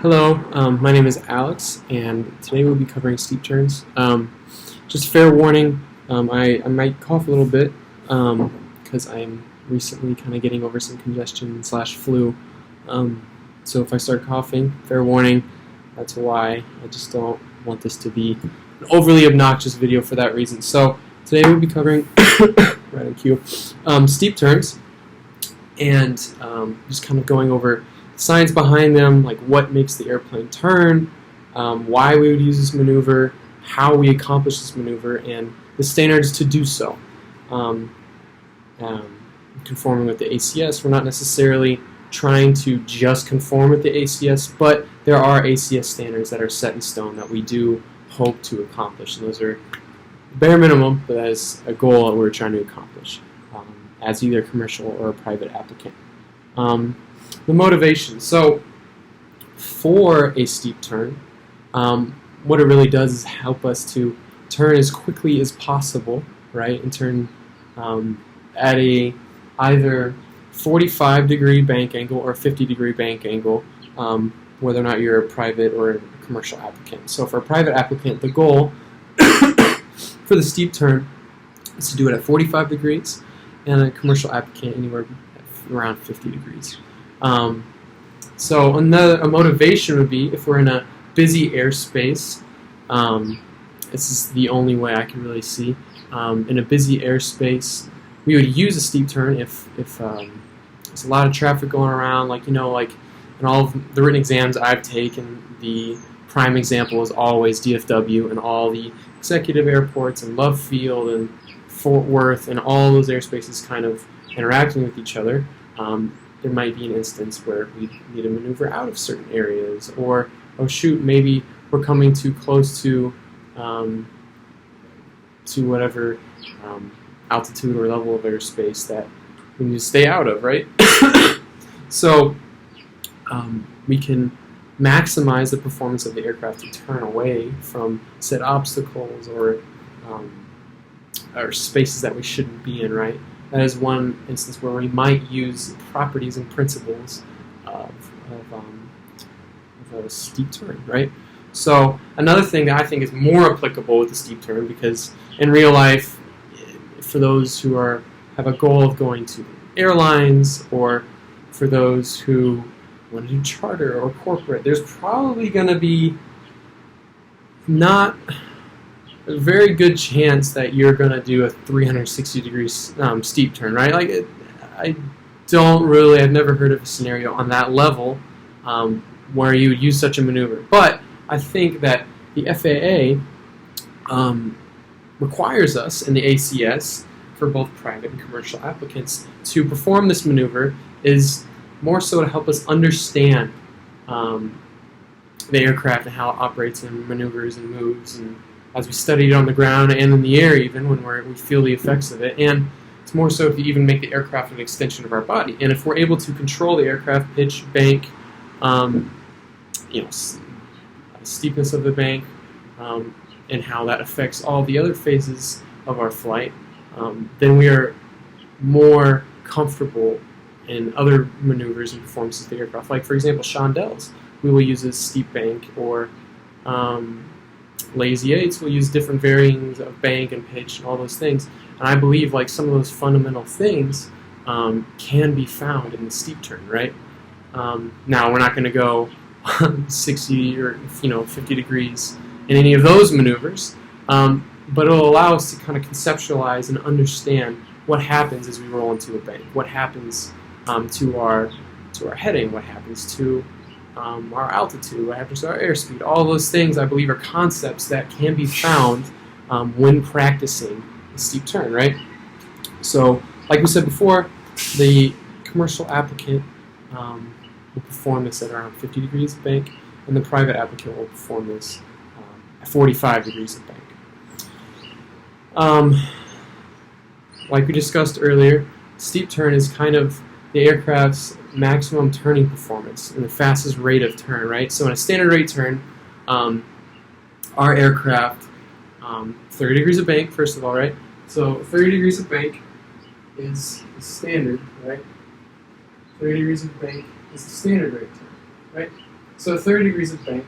Hello, my name is Alex, and today we'll be covering steep turns. Just fair warning, I might cough a little bit because I'm recently kind of getting over some congestion slash flu. So if I start coughing, fair warning, that's why. I just don't want this to be an overly obnoxious video for that reason. So today we'll be covering, right on cue, steep turns, and just kind of going over science behind them, like what makes the airplane turn, why we would use this maneuver, how we accomplish this maneuver, and the standards to do so. Conforming with the ACS, we're not necessarily trying to just conform with the ACS, but there are ACS standards that are set in stone that we do hope to accomplish, and those are bare minimum, but that is a goal that we're trying to accomplish as either a commercial or a private applicant. The motivation. So, for a steep turn, what it really does is help us to turn as quickly as possible, right, and turn at a either 45-degree bank angle or 50-degree bank angle, whether or not you're a private or a commercial applicant. So, for a private applicant, the goal for the steep turn is to do it at 45 degrees, and a commercial applicant anywhere around 50 degrees. So a motivation would be if we're in a busy airspace. This is the only way I can really see. In a busy airspace, we would use a steep turn if there's a lot of traffic going around. Like in all of the written exams I've taken, the prime example is always DFW, and all the executive airports and Love Field and Fort Worth and all those airspaces kind of interacting with each other. There might be an instance where we need to maneuver out of certain areas, or oh shoot, maybe we're coming too close to whatever altitude or level of airspace that we need to stay out of, right? So we can maximize the performance of the aircraft to turn away from said obstacles or spaces that we shouldn't be in, right? That is one instance where we might use properties and principles of a steep turn, right? So another thing that I think is more applicable with the steep turn, because in real life, for those who have a goal of going to airlines, or for those who want to do charter or corporate, there's probably going to be not a very good chance that you're going to do a 360 degrees steep turn, right? I've never heard of a scenario on that level where you would use such a maneuver. But I think that the FAA requires us in the ACS for both private and commercial applicants to perform this maneuver is more so to help us understand the aircraft and how it operates and maneuvers and moves, and as we study it on the ground and in the air, even when we feel the effects of it. And it's more so to even make the aircraft an extension of our body. And if we're able to control the aircraft pitch, bank, steepness of the bank, and how that affects all the other phases of our flight, then we are more comfortable in other maneuvers and performances of the aircraft. Like, for example, chandelles, we will use a steep bank, or lazy 8s will use different varyings of bank and pitch and all those things. And I believe like some of those fundamental things can be found in the steep turn, right? Now we're not going to go 60 or 50 degrees in any of those maneuvers, but it'll allow us to kind of conceptualize and understand what happens as we roll into a bank, what happens to our heading, what happens to our altitude, what happens to our airspeed. All those things, I believe, are concepts that can be found when practicing a steep turn, right? So, like we said before, the commercial applicant will perform this at around 50 degrees of bank, and the private applicant will perform this at 45 degrees of bank. Like we discussed earlier, steep turn is kind of the aircraft's maximum turning performance and the fastest rate of turn, right? So in a standard rate turn, our aircraft, 30 degrees of bank, first of all, right? So 30 degrees of bank is standard, right? 30 degrees of bank is the standard rate turn, right? So at 30 degrees of bank,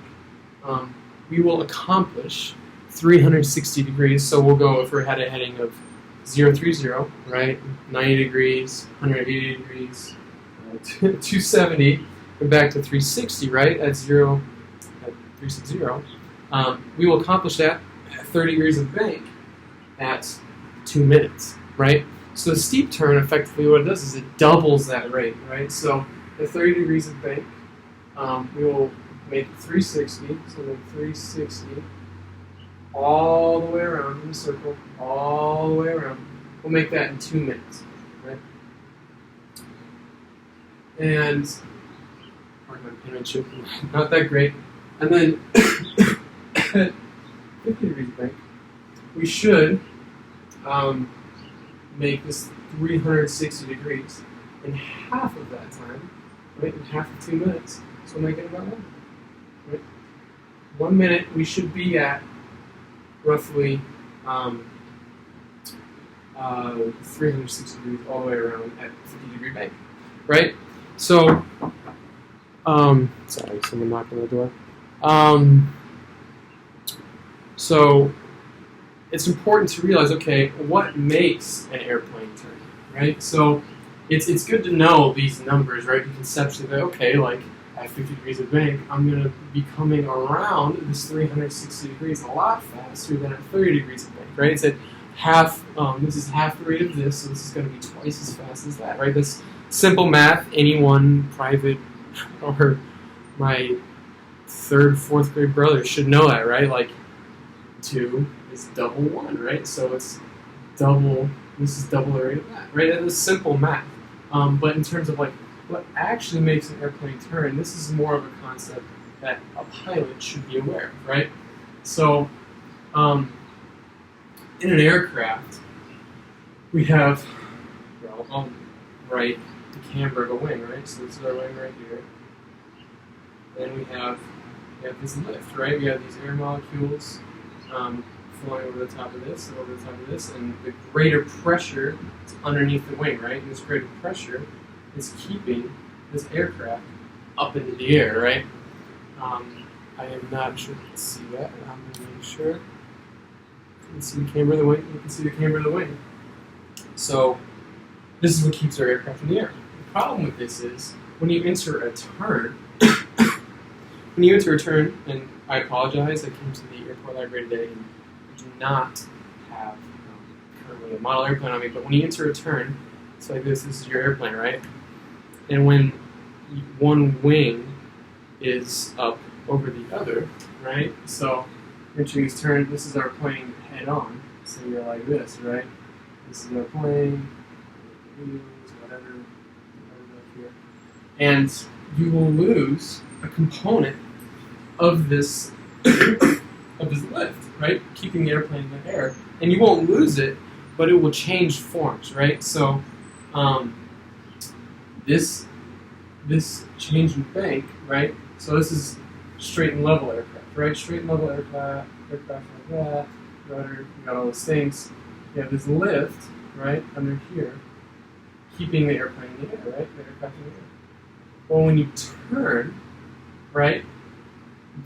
we will accomplish 360 degrees. So we'll go, if we're at a heading of 0, 3, 0, right? 90 degrees, 180 degrees, 270, and back to 360, right? At 0, at 360. We will accomplish that at 30 degrees of bank at 2 minutes, right? So the steep turn, effectively, what it does is it doubles that rate, right? So at 30 degrees of bank, we will make 360, so then 360 all the way around in a circle, all the way around. We'll make that in 2 minutes, right? And, pardon my penmanship, not that great. And then at 50 degrees of bank, we should make this 360 degrees in half of that time, right? In half of 2 minutes. So we'll make it about 1 minute, right? 1 minute, we should be at roughly 360 degrees all the way around at 50 degree bank, right? So, sorry, someone knocked on the door. So, it's important to realize, okay, what makes an airplane turn, right? So, it's good to know these numbers, right? You conceptually say, okay, like at 50 degrees of bank, I'm going to be coming around this 360 degrees a lot faster than at 30 degrees of bank, right? It's at half, this is half the rate of this, so this is going to be twice as fast as that, right? That's simple math. Anyone, private, or my third, fourth grade brother should know that, right? Like, 2 is double 1, right? So it's double, this is double the rate of that, right? That is simple math. But in terms of like what actually makes an airplane turn, this is more of a concept that a pilot should be aware of, right? So in an aircraft, we have, well, I'll write the camber of a wing, right? So this is our wing right here. Then we have this lift, right? We have these air molecules flowing over the top of this and over the top of this, and the greater pressure is underneath the wing, right? And this greater pressure is keeping this aircraft up into the air, right? I am not sure if you can see that. I'm going to make sure. You can see the camber of the wing. You can see the camber of the wing. So this is what keeps our aircraft in the air. The problem with this is when you enter a turn, and I apologize, I came to the airport library today and I do not have currently a model airplane on me, but when you enter a turn, it's like this is your airplane, right? And when one wing is up over the other, right? So entering this turn, this is our plane head on. So you're like this, right? This is our plane, whatever here. And you will lose a component of this lift, right? Keeping the airplane in the air. And you won't lose it, but it will change forms, right? So this change in bank, right? So this is straight and level aircraft, right? Straight and level aircraft like that, rudder, you got all those things. You have this lift, right, under here, keeping the airplane in the air, right? The aircraft in the air. Well, when you turn, right,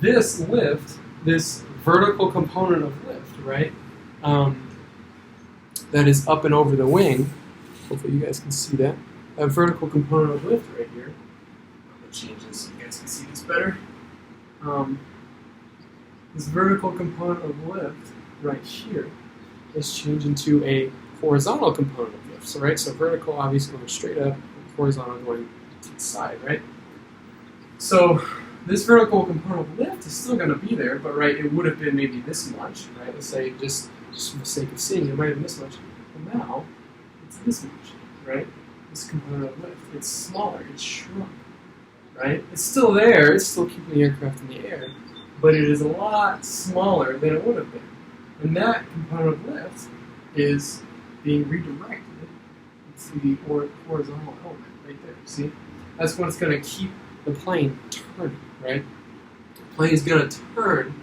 this lift, this vertical component of lift, right, that is up and over the wing, hopefully you guys can see that, that vertical component of lift right here, I'm going to change this so you guys can see this better. This vertical component of lift right here is changed into a horizontal component of lift. So, right, so vertical obviously going straight up, horizontal going to the side, right? So this vertical component of lift is still going to be there, but right, it would have been maybe this much, right? Let's say just for the sake of seeing, it might have been this much. But now it's this much, right? This component of lift, it's smaller, it's shrunk, right? It's still there, it's still keeping the aircraft in the air, but it is a lot smaller than it would have been. And that component of lift is being redirected to the horizontal element right there. See? That's what's going to keep the plane turning, right? The plane is going to turn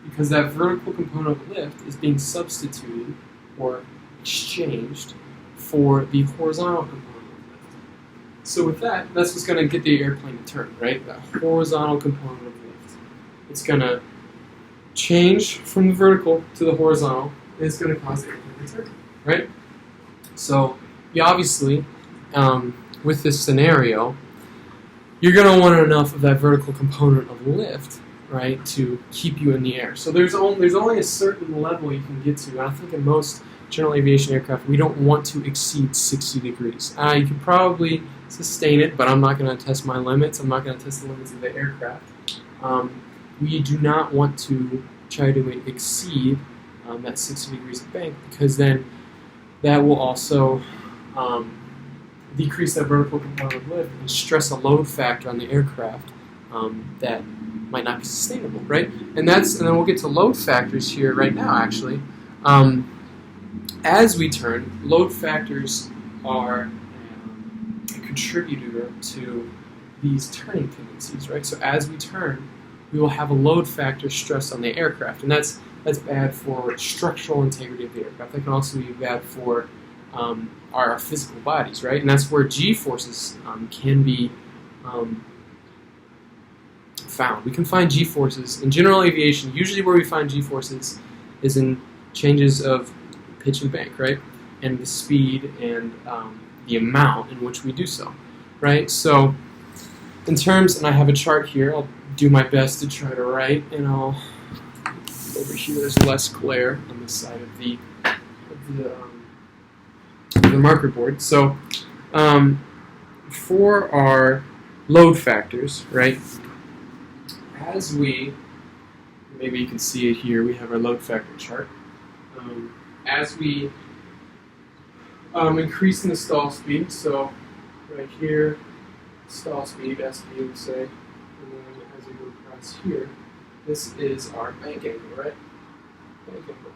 because that vertical component of lift is being substituted or exchanged for the horizontal component of lift. So with that, that's what's going to get the airplane to turn, right? That horizontal component of lift. It's going to change from the vertical to the horizontal, and it's going to cause the airplane to turn, right? So you obviously, with this scenario, you're going to want enough of that vertical component of lift, right, to keep you in the air. So there's only a certain level you can get to, and I think in most general aviation aircraft, we don't want to exceed 60 degrees. You can probably sustain it, but I'm not going to test my limits. I'm not going to test the limits of the aircraft. We do not want to try to exceed that 60 degrees of bank, because then that will also decrease that vertical component of lift and stress a load factor on the aircraft that might not be sustainable, right? And then we'll get to load factors here right now, actually. As we turn, load factors are a contributor to these turning tendencies, right? So as we turn, we will have a load factor stress on the aircraft, and that's bad for structural integrity of the aircraft. That can also be bad for our physical bodies, right? And that's where G-forces can be found. We can find G-forces in general aviation. Usually where we find G-forces is in changes of pitch and bank, right? And the speed and the amount in which we do so, right? So in terms, and I have a chart here, I'll do my best to try to write, and I'll, over here there's less glare on this side of the marker board. So for our load factors, right, as we, maybe you can see it here, we have our load factor chart. As we increase in the stall speed, so right here, stall speed, SP would say, and then as we go across here, this is our bank angle, right? Bank angle,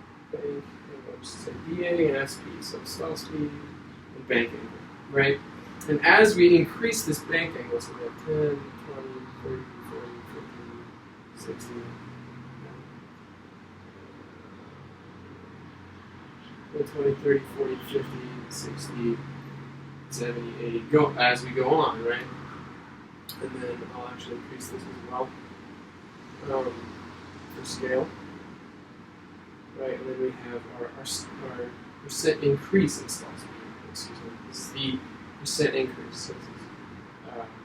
which is BA and SP, so stall speed and bank angle, right? And as we increase this bank angle, so we have 10, 20, 30, 40, 50, 60, 20, 30, 40, 50, 60, 70, 80, as we go on, right? And then I'll actually increase this as well for scale, right? And then we have our percent increase in stall speed. Excuse me. This is the percent increase. So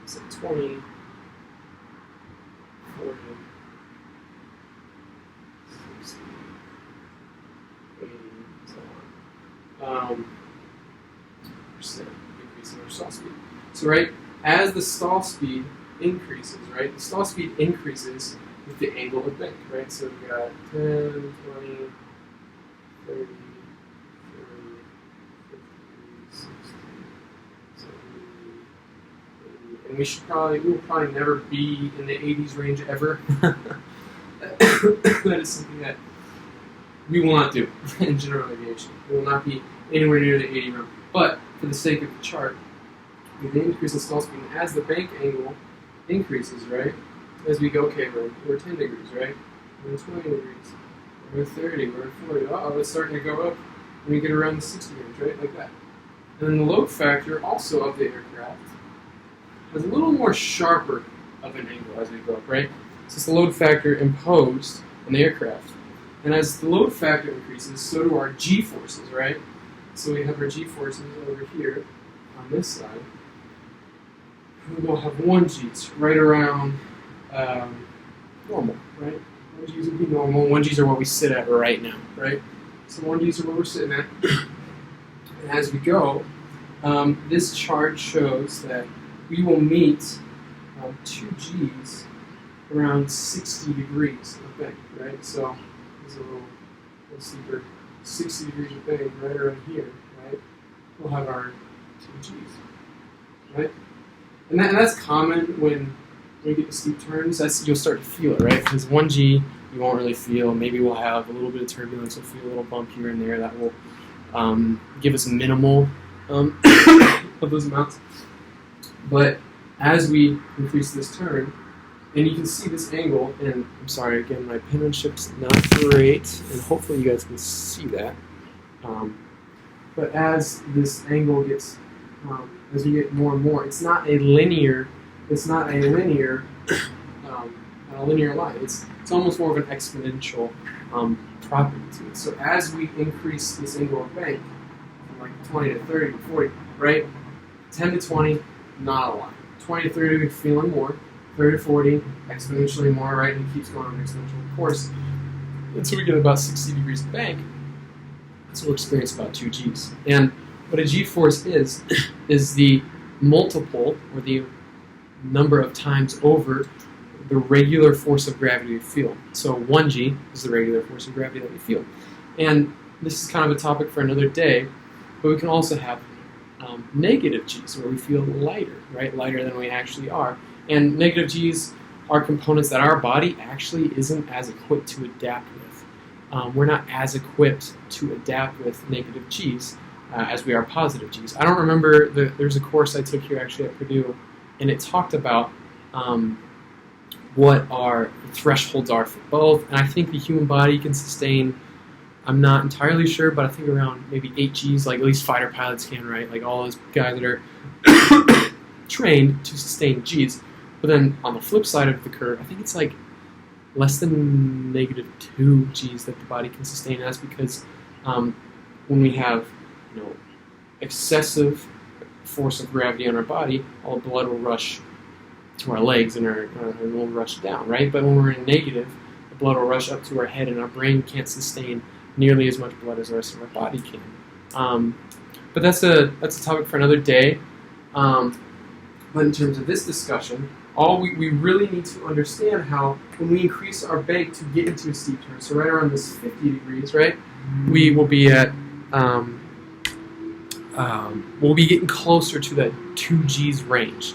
this is 20, 40, 60, 80, so on. Percent increase in our stall speed. So right, as the stall speed increases, right, the stall speed increases with the angle of bank, right? So we got 10, 20, 30, 40, 50, 60, 70, 80. And we will probably never be in the 80s range ever. That is something that we will not do in general aviation. We will not be anywhere near the 80 realm. But for the sake of the chart, with the increase in stall speed, and as the bank angle increases, right? As we go, okay, we're 10 degrees, right? We're 20 degrees. We're 30, we're 40. Oh, it's starting to go up when we get around the 60 range, right? Like that. And then the load factor also of the aircraft has a little more sharper of an angle as we go up, right? So it's the load factor imposed on the aircraft. And as the load factor increases, so do our G-forces, right? So we have our G-forces over here on this side. We'll have 1 G's right around normal, right? 1 G's would be normal. 1 G's are what we sit at right now, right? So 1 G's are what we're sitting at. And as we go, this chart shows that we will meet 2 G's around 60 degrees of bank, right? So there's a little steeper 60 degrees of bank right around here, right? We'll have our 2 G's, right? And that's common when you get to steep turns. You'll start to feel it, right? Because 1 G you won't really feel. Maybe we'll have a little bit of turbulence. We'll feel a little bump here and there. That will give us a minimal of those amounts. But as we increase this turn, and you can see this angle, and I'm sorry, again, my penmanship's not great, and hopefully you guys can see that. But as this angle gets as you get more and more. It's not a linear. It's not a linear. A linear line. It's almost more of an exponential property to it. So as we increase this angle of bank from like 20 to 30 to 40, right? 10 to 20, not a lot. 20 to 30, we're feeling more. 30 to 40, exponentially more, right? And it keeps going on an exponential course. Until we get about 60 degrees of bank, so we'll experience about 2 Gs. And what a G-force is the multiple, or the number of times over the regular force of gravity we feel. So 1 G is the regular force of gravity that we feel. And this is kind of a topic for another day, but we can also have negative G's, where we feel lighter, right? Lighter than we actually are. And negative G's are components that our body actually isn't as equipped to adapt with. We're not as equipped to adapt with negative G's as we are positive G's. I don't remember, there's a course I took here actually at Purdue, and it talked about what our thresholds are for both. And I think the human body can sustain, I'm not entirely sure, but I think around maybe 8 Gs, like at least fighter pilots can, right? Like all those guys that are trained to sustain Gs. But then on the flip side of the curve, I think it's like less than negative 2 Gs that the body can sustain. That's because when we have excessive force of gravity on our body, all the blood will rush to our legs and will rush down, right? But when we're in negative, the blood will rush up to our head, and our brain can't sustain nearly as much blood as the rest of our body can. But that's a topic for another day. But in terms of this discussion, we really need to understand how when we increase our bank to get into a steep turn, so right around this 50 degrees, right, we will be at we'll be getting closer to that 2 Gs range.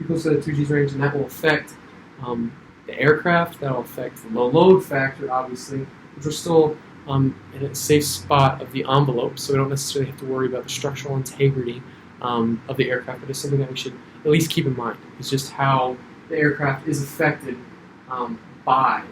Close to the 2 Gs range, and that will affect the aircraft. That will affect the low load factor, obviously, which we're still in a safe spot of the envelope, so we don't necessarily have to worry about the structural integrity of the aircraft. But it's something that we should at least keep in mind. It's just how the aircraft is affected by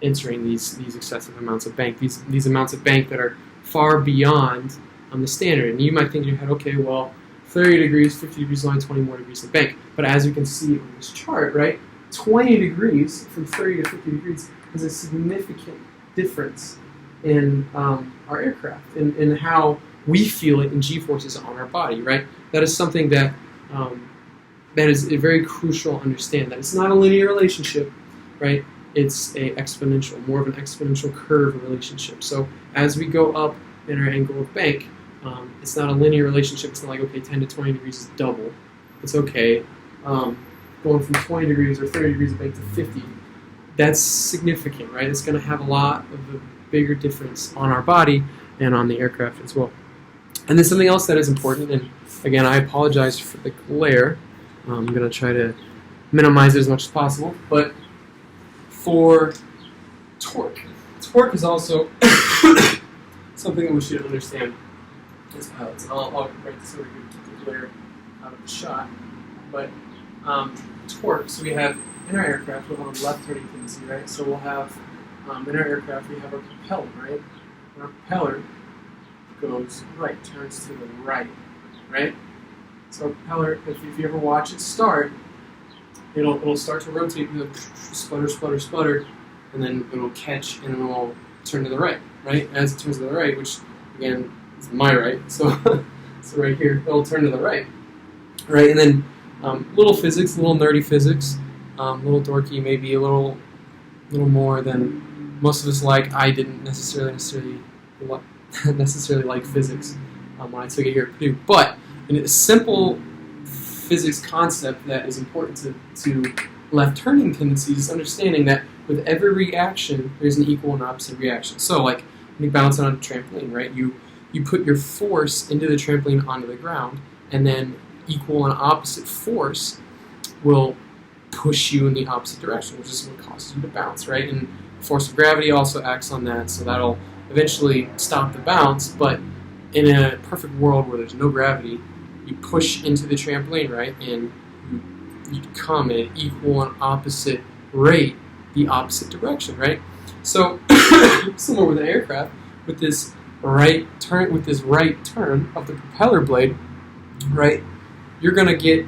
entering these excessive amounts of bank, these amounts of bank that are far beyond the standard. And you might think in your head, okay, well, 30 degrees, 50 degrees line, 20 more degrees of bank. But as you can see on this chart, right, 20 degrees from 30 to 50 degrees has a significant difference in our aircraft and in how we feel it in G-forces on our body, right? That is something that that is a very crucial to understand. That it's not a linear relationship, right? It's a exponential, more of an exponential curve relationship. So as we go up in our angle of bank, it's not a linear relationship. It's not like, okay, 10 to 20 degrees is double. It's okay. Going from 20 degrees or 30 degrees of bank to 50, that's significant, right? It's going to have a lot of a bigger difference on our body and on the aircraft as well. And then something else that is important, and again, I apologize for the glare. I'm going to try to minimize it as much as possible, but for torque is also something that we should understand as pilots. And I'll break this over here to keep the glare out of the shot. But torque, so we have in our aircraft, we'll have a left turning tendency, right? So we'll have, in our aircraft, we have our propeller, right? And our propeller goes right, turns to the right, right? So our propeller, if you ever watch it start, it'll start to rotate, sputter, and then it'll catch, and then it'll turn to the right, right? As it turns to the right, which, again, is my right, so right here, it'll turn to the right, right? And then little physics, little nerdy physics, little dorky, maybe a little more than most of us like. I didn't necessarily like physics when I took it here at Purdue, but in a simple physics concept that is important to left turning tendencies is understanding that with every reaction, there's an equal and opposite reaction. So like when you bounce on a trampoline, right? You put your force into the trampoline onto the ground, and then equal and opposite force will push you in the opposite direction, which is what causes you to bounce, right? And force of gravity also acts on that, so that'll eventually stop the bounce. But in a perfect world where there's no gravity, you push into the trampoline, right, and you come at an equal and opposite rate, the opposite direction, right? So similar with an aircraft, with this right turn with this right turn of the propeller blade, right, you're gonna get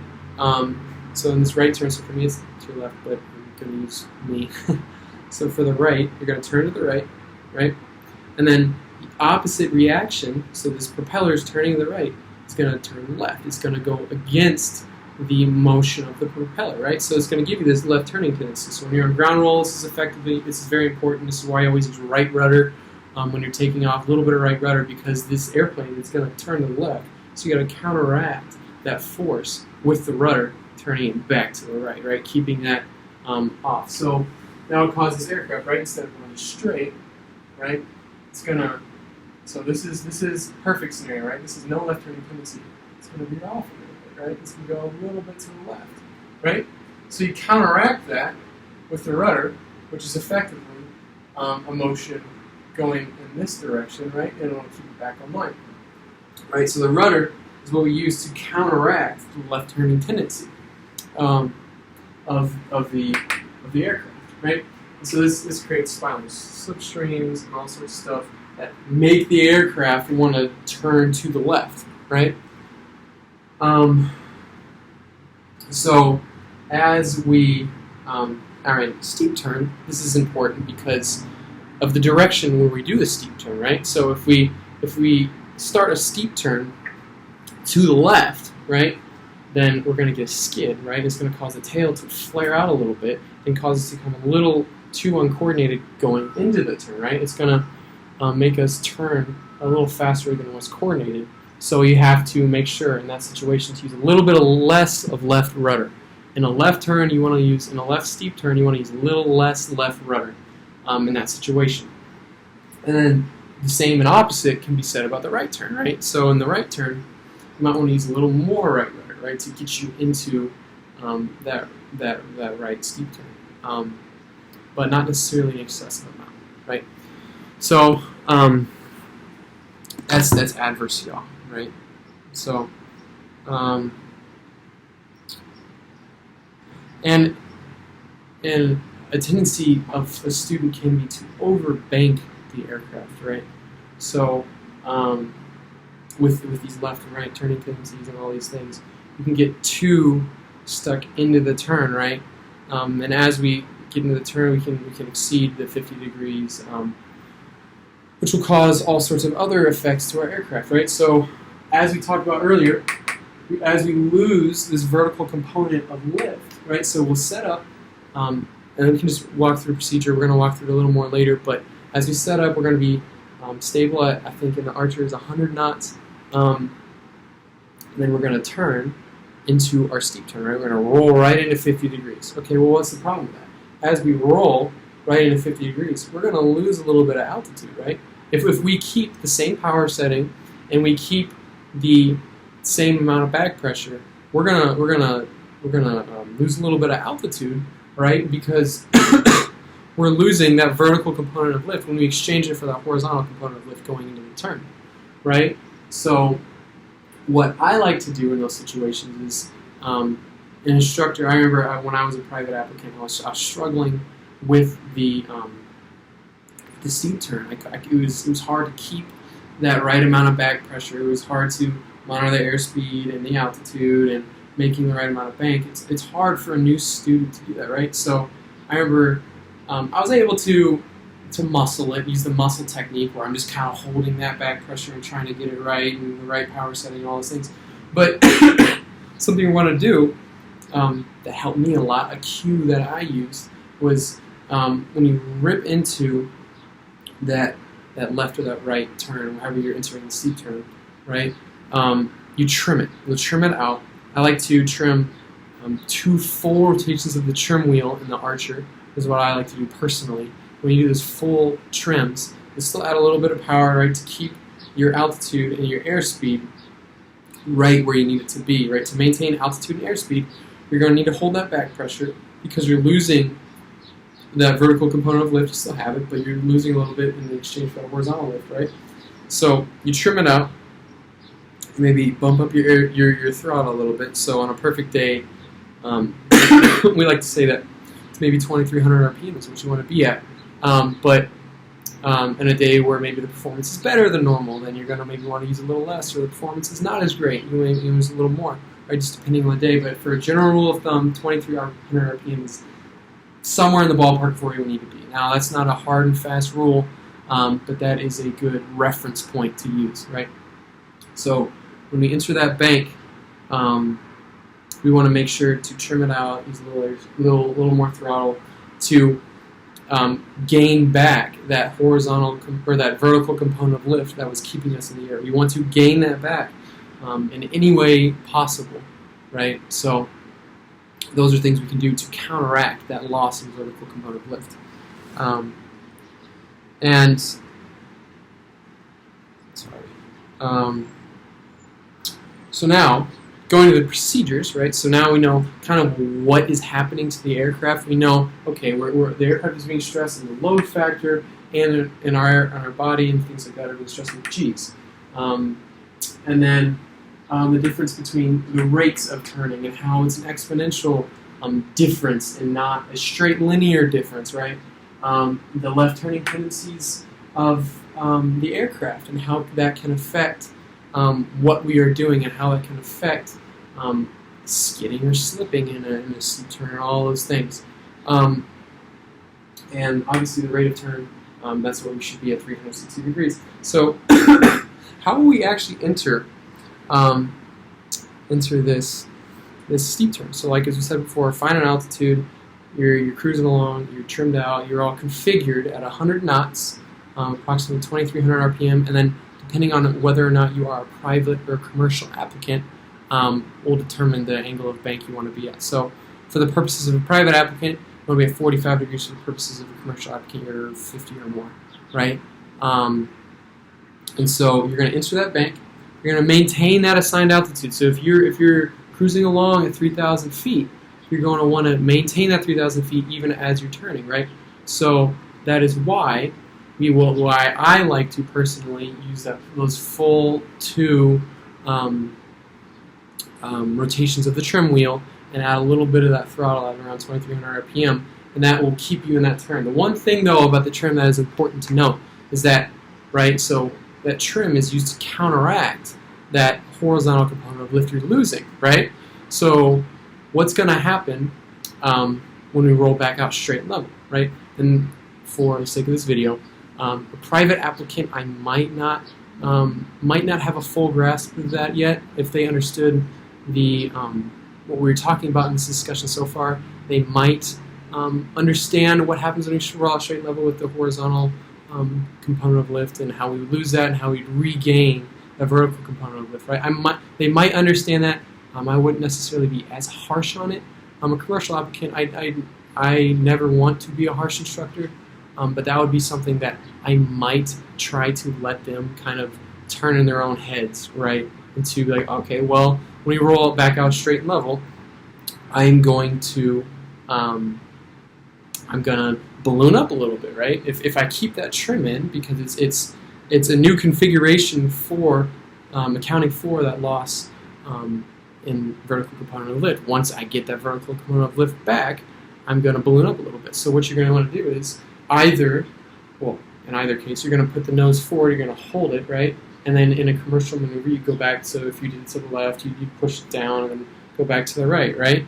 so in this right turn. So for me, it's to the left, but I'm gonna use me. So for the right, you're gonna turn to the right, right, and then the opposite reaction. So this propeller is turning to the right. It's gonna turn left. It's gonna go against the motion of the propeller, right? So it's going to give you this left turning tendency. So when you're on ground roll, this is very important. This is why I always use right rudder when you're taking off, a little bit of right rudder, because this airplane is going to turn to the left. So you got to counteract that force with the rudder turning it back to the right, right? Keeping that off. So now it causes aircraft, right? Instead of going straight, right? It's gonna. So this is perfect scenario, right? This is no left turning tendency. It's going to veer off. Right? It's going to go a little bit to the left, right? So you counteract that with the rudder, which is effectively a motion going in this direction, right? And I want to keep it back online, right? So the rudder is what we use to counteract the left turning tendency of the aircraft, right? And so this creates spirals, slipstreams, and all sorts of stuff that make the aircraft want to turn to the left, right? So as we are in steep turn, this is important because of the direction where we do the steep turn, right? So if we start a steep turn to the left, right, then we're going to get a skid, right? It's going to cause the tail to flare out a little bit and cause us to become a little too uncoordinated going into the turn, right? It's going to make us turn a little faster than what's coordinated. So you have to make sure in that situation to use a little bit less of left rudder. In a left turn, you want to use, in a left steep turn, you want to use a little less left rudder in that situation. And then the same and opposite can be said about the right turn, right? So in the right turn, you might want to use a little more right rudder, right, to get you into that right steep turn, but not necessarily an excessive amount, right? So that's adverse yaw. Right, so, and a tendency of a student can be to overbank the aircraft, right? So, with these left and right turning tendencies and all these things, you can get too stuck into the turn, right? And as we get into the turn, we can exceed the 50 degrees. Which will cause all sorts of other effects to our aircraft, right? So, as we talked about earlier, as we lose this vertical component of lift, right? So we'll set up, and we can just walk through the procedure. We're going to walk through it a little more later, but as we set up, we're going to be stable at, I think in the Archer is 100 knots. And then we're going to turn into our steep turn, right? We're going to roll right into 50 degrees. Okay, well, what's the problem with that? As we roll right into 50 degrees, we're going to lose a little bit of altitude, right? If we keep the same power setting and we keep the same amount of back pressure, we're gonna lose a little bit of altitude, right? Because we're losing that vertical component of lift when we exchange it for that horizontal component of lift going into the turn, right? So what I like to do in those situations is an instructor. I remember when I was a private applicant, I was struggling with the steep turn. It was hard to keep that right amount of back pressure. It was hard to monitor the airspeed and the altitude and making the right amount of bank. It's hard for a new student to do that, right? So I remember I was able to muscle it, use the muscle technique where I'm just kind of holding that back pressure and trying to get it right and the right power setting and all those things. But something I want to do that helped me a lot, a cue that I used, was when you rip into that left or that right turn, however you're entering the steep turn, right? You trim it. You'll trim it out. I like to trim 2 full rotations of the trim wheel in the Archer, is what I like to do personally. When you do those full trims, you still add a little bit of power, right, to keep your altitude and your airspeed right where you need it to be, right? To maintain altitude and airspeed, you're going to need to hold that back pressure because you're losing that vertical component of lift. You still have it, but you're losing a little bit in the exchange for the horizontal lift, right? So you trim it out, maybe bump up your throttle a little bit. So on a perfect day, we like to say that it's maybe 2,300 RPM is what you want to be at. But And a day where maybe the performance is better than normal, then you're going to maybe want to use a little less, or the performance is not as great, you may use a little more, right? Just depending on the day. But for a general rule of thumb, 2300 RPM is somewhere in the ballpark for where you need to be. Now, that's not a hard and fast rule, but that is a good reference point to use, right? So when we enter that bank, we want to make sure to trim it out, use a little more throttle to gain back that horizontal or that vertical component of lift that was keeping us in the air. We want to gain that back in any way possible, right? So those are things we can do to counteract that loss in vertical component of lift. So now, going to the procedures, right? So now we know kind of what is happening to the aircraft. We know, okay, the aircraft is being stressed in the load factor and in our body and things like that are being stressed with G's. And then the difference between the rates of turning and how it's an exponential difference and not a straight linear difference, right? The left turning tendencies of the aircraft and how that can affect what we are doing and how it can affect skidding or slipping in a steep turn and all those things. And obviously the rate of turn, that's where we should be at 360 degrees. So how will we actually enter this steep turn? So like as we said before, finite altitude, you're cruising along, you're trimmed out, you're all configured at 100 knots, approximately 2300 RPM, and then depending on whether or not you are a private or commercial applicant, will determine the angle of bank you want to be at. So for the purposes of a private applicant, you want to be at 45 degrees. For the purposes of a commercial applicant, you're 50 or more, right? And so you're going to enter that bank. You're going to maintain that assigned altitude. So if you're cruising along at 3,000 feet, you're going to want to maintain that 3,000 feet even as you're turning, right? So that is why why I like to personally use those full 2 rotations of the trim wheel and add a little bit of that throttle at around 2300 RPM, and that will keep you in that turn. The one thing though about the trim that is important to note is that, right, so that trim is used to counteract that horizontal component of lift you're losing, right? So what's going to happen when we roll back out straight and level, right? And for the sake of this video, a private applicant, I might not have a full grasp of that yet. If they understood what we were talking about in this discussion so far, they might understand what happens when we roll out straight level with the horizontal component of lift and how we would lose that and how we'd regain the vertical component of lift, right? They might understand that. I wouldn't necessarily be as harsh on it. I'm a commercial applicant. I never want to be a harsh instructor. But that would be something that I might try to let them kind of turn in their own heads, right? And to be like, okay, well, when we roll it back out straight and level, I'm going to balloon up a little bit, right? If I keep that trim in, because it's a new configuration for accounting for that loss in vertical component of lift. Once I get that vertical component of lift back, I'm going to balloon up a little bit. So what you're going to want to do is in either case, you're going to put the nose forward, you're going to hold it, right? And then in a commercial maneuver, you go back. So if you did it to the left, you push it down and then go back to the right, right?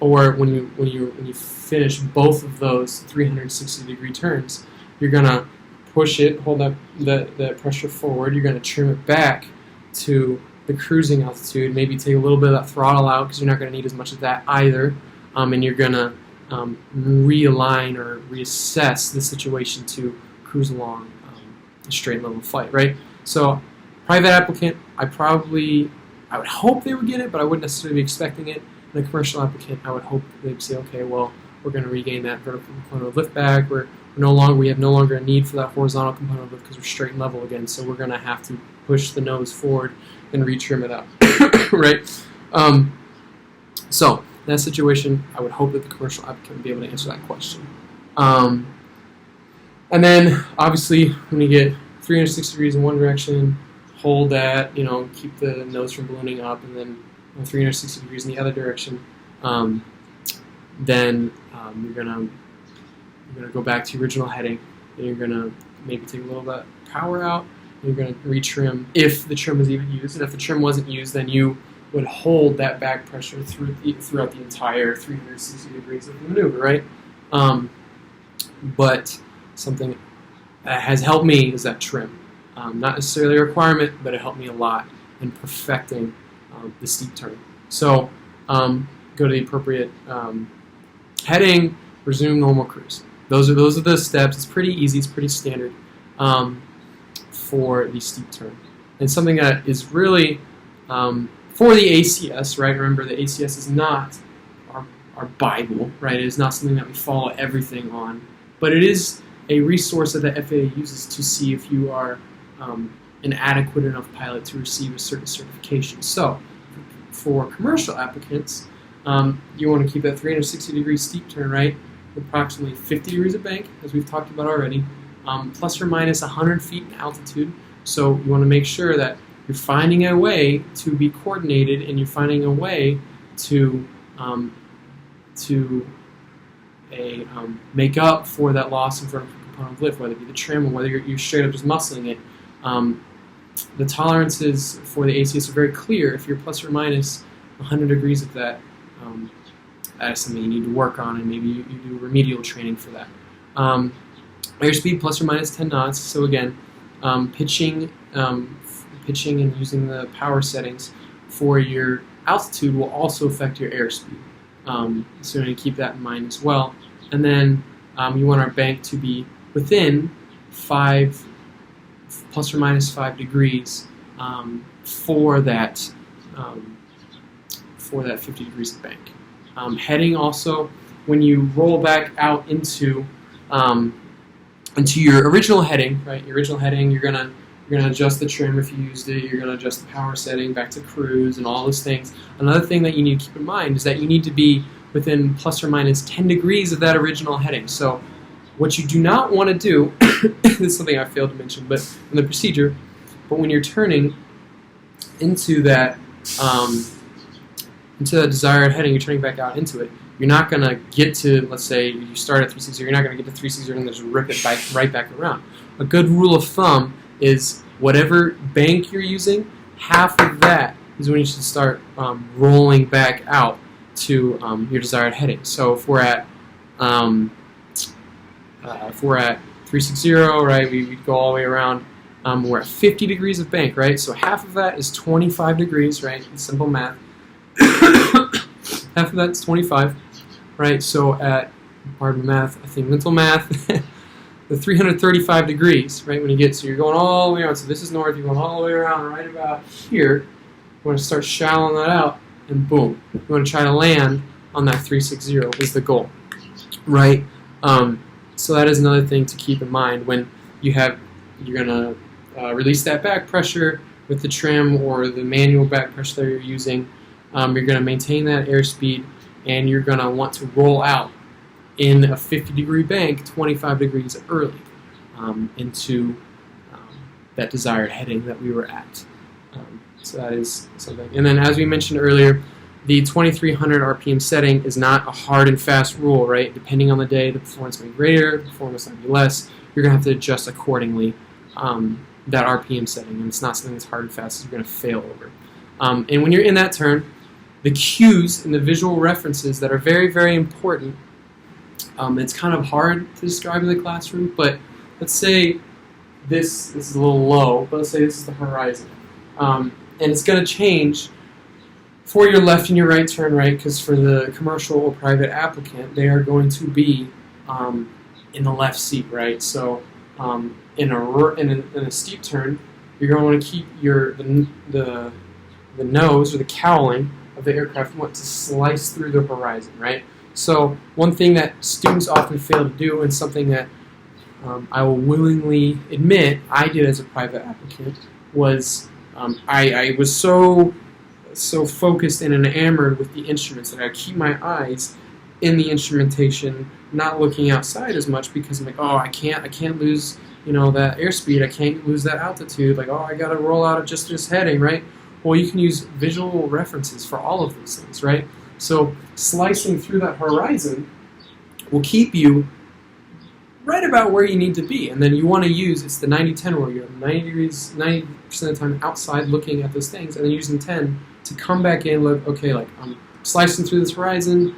Or when you finish both of those 360 degree turns, you're going to push it, hold up the pressure forward. You're going to trim it back to the cruising altitude. Maybe take a little bit of that throttle out because you're not going to need as much of that either. And you're going to realign or reassess the situation to cruise along a straight level flight, right? So, private applicant, I would hope they would get it, but I wouldn't necessarily be expecting it. And a commercial applicant, I would hope they'd say, okay, well, we're going to regain that vertical component of lift back. We have no longer a need for that horizontal component of lift because we're straight and level again. So we're going to have to push the nose forward and retrim it out, right? So in that situation, I would hope that the commercial applicant would be able to answer that question. And then obviously, when you get 360 degrees in one direction, hold that, keep the nose from ballooning up, and then 360 degrees in the other direction. Then you're gonna go back to your original heading, and you're gonna maybe take a little of that power out. You're going to retrim if the trim was even used, and if the trim wasn't used, then you would hold that back pressure throughout the entire 360 degrees of the maneuver, right? But something that has helped me is that trim. Not necessarily a requirement, but it helped me a lot in perfecting the steep turn. So go to the appropriate heading, resume normal cruise. Those are the steps. It's pretty easy. It's pretty standard for the steep turn. And something that is really for the ACS, right? Remember, the ACS is not our Bible, right? It is not something that we follow everything on, but it is a resource that the FAA uses to see if you are an adequate enough pilot to receive a certain certification. So, for commercial applicants, you want to keep that 360-degree steep turn, right? Approximately 50 degrees of bank, as we've talked about already, plus or minus 100 feet in altitude. So you want to make sure that you're finding a way to be coordinated, and you're finding a way to make up for that loss in vertical component of lift, whether it be the trim or whether you're straight up just muscling it. The tolerances for the ACS are very clear. If you're plus or minus 100 degrees of that, that is something you need to work on, and maybe you do remedial training for that. Airspeed plus or minus 10 knots. So again, pitching and using the power settings for your altitude will also affect your airspeed. So you need to keep that in mind as well. And then you want our bank to be within plus or minus 5 degrees for that 50 degrees of bank. Heading also, when you roll back out into your original heading, right? Your original heading, you're gonna adjust the trim if you used it. You're gonna adjust the power setting back to cruise and all those things. Another thing that you need to keep in mind is that you need to be within plus or minus 10 degrees of that original heading. So what you do not want to do, this is something I failed to mention, but in the procedure, but when you're turning into that desired heading, you're turning back out into it, you're not going to get to, let's say you start at 360, you're not going to get to 360 and just rip it right back around. A good rule of thumb is whatever bank you're using, half of that is when you should start rolling back out to your desired heading. So if we're at 360, right, we go all the way around. We're at 50 degrees of bank, right? So half of that is 25 degrees, right? Simple math. Half of that's 25, right? So pardon math, I think mental math, the 335 degrees, right? When you get, so you're going all the way around. So this is north, you're going all the way around right about here. You want to start shallowing that out, and boom. You want to try to land on that 360 is the goal, right? So that is another thing to keep in mind when you're going to release that back pressure with the trim or the manual back pressure that you're using. You're going to maintain that airspeed, and you're going to want to roll out in a 50-degree bank 25 degrees early into that desired heading that we were at. So that is something. And then, as we mentioned earlier, the 2300 RPM setting is not a hard and fast rule, right? Depending on the day, the performance may be greater, the performance might be less. You're going to have to adjust accordingly that RPM setting, and it's not something that's hard and fast that you're going to fail over. And when you're in that turn, the cues and the visual references that are very, very important. It's kind of hard to describe in the classroom, but let's say this is a little low, but let's say this is the horizon. And it's going to change for your left and your right turn, right? Because for the commercial or private applicant, they are going to be in the left seat, right? So in a steep turn, you're going to want to keep the nose or the cowling of the aircraft want to slice through the horizon, right? So one thing that students often fail to do, and something that I will willingly admit I did as a private applicant, was I was so focused and enamored with the instruments that I keep my eyes in the instrumentation, not looking outside as much, because I'm like, oh, I can't lose that airspeed, I can't lose that altitude, like, oh, I got to roll out of just this heading, right? Well, you can use visual references for all of those things, right? So slicing through that horizon will keep you right about where you need to be. And then you want to use, it's the 90-10 rule. You're 90 degrees, 90% of the time outside looking at those things, and then using 10 to come back in, look, okay, like I'm slicing through this horizon.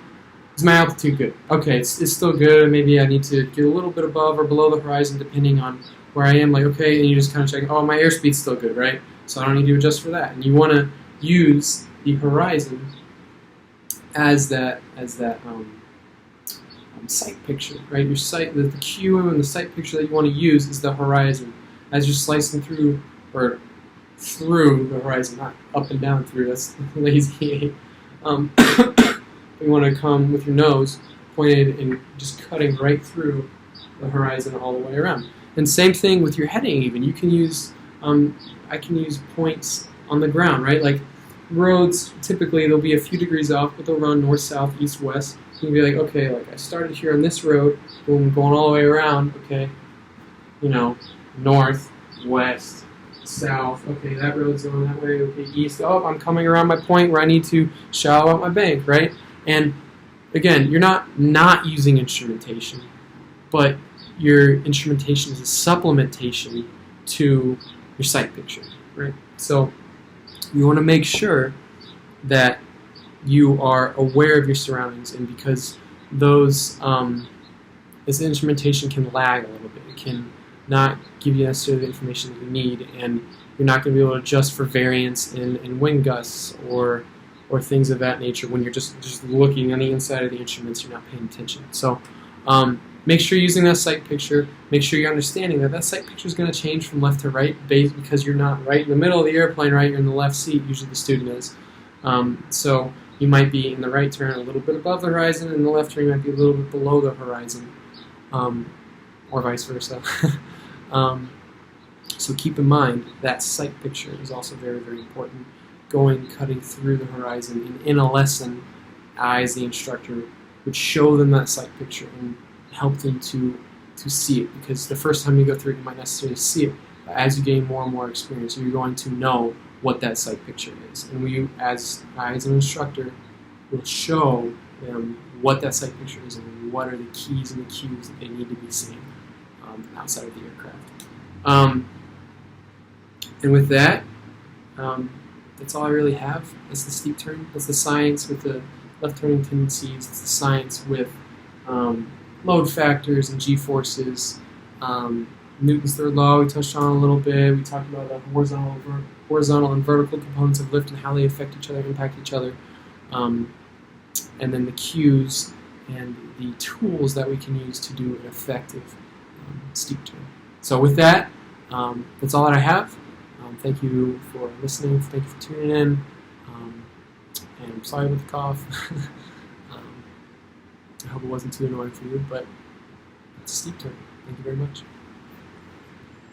Is my altitude good? Okay, it's still good. Maybe I need to get a little bit above or below the horizon depending on where I am. Like, okay, and you just kind of check, oh, my airspeed's still good, right? So I don't need to adjust for that. And you want to use the horizon as that sight picture, right? Your sight, the cue and the sight picture that you want to use is the horizon as you're slicing through or through the horizon, not up and down through. That's lazy. You want to come with your nose pointed and just cutting right through the horizon all the way around. And same thing with your heading. Even you can use, I can use points on the ground, right? Like roads, typically they'll be a few degrees off, but they'll run north, south, east, west. You can be like, okay, like I started here on this road, boom, going all the way around. Okay, you know, north, west, south. Okay, that road's going that way. Okay, east. Oh, I'm coming around my point where I need to shallow out my bank, right? And again, you're not using instrumentation, but your instrumentation is a supplementation to your sight picture, right? So you want to make sure that you are aware of your surroundings, and because those this instrumentation can lag a little bit, it can not give you necessarily the information that you need, and you're not going to be able to adjust for variance in wind gusts or things of that nature when you're just looking on the inside of the instruments. You're not paying attention. So make sure you're using that sight picture. Make sure you're understanding that sight picture is going to change from left to right because you're not right in the middle of the airplane, right? You're in the left seat. Usually the student is. So you might be in the right turn a little bit above the horizon, and in the left turn you might be a little bit below the horizon, or vice versa. So keep in mind that sight picture is also very, very important. Cutting through the horizon, and in a lesson, I, as the instructor, would show them that sight picture and help them to see it, because the first time you go through it, you might necessarily see it. But as you gain more and more experience, you're going to know what that sight picture is. And we, as an instructor, will show them what that sight picture is and what are the keys and the cues that they need to be seeing outside of the aircraft. And with that, that's all I really have. That's the steep turn. That's the science with the left turning tendencies. It's the science with load factors and g-forces. Newton's third law we touched on a little bit. We talked about the horizontal and vertical components of lift and how they affect each other, impact each other. And then the cues and the tools that we can use to do an effective steep turn. So with that, that's all that I have. Thank you for listening. Thank you for tuning in. And I'm sorry about the cough. I hope it wasn't too annoying for you, but it's a steep turn. Thank you very much.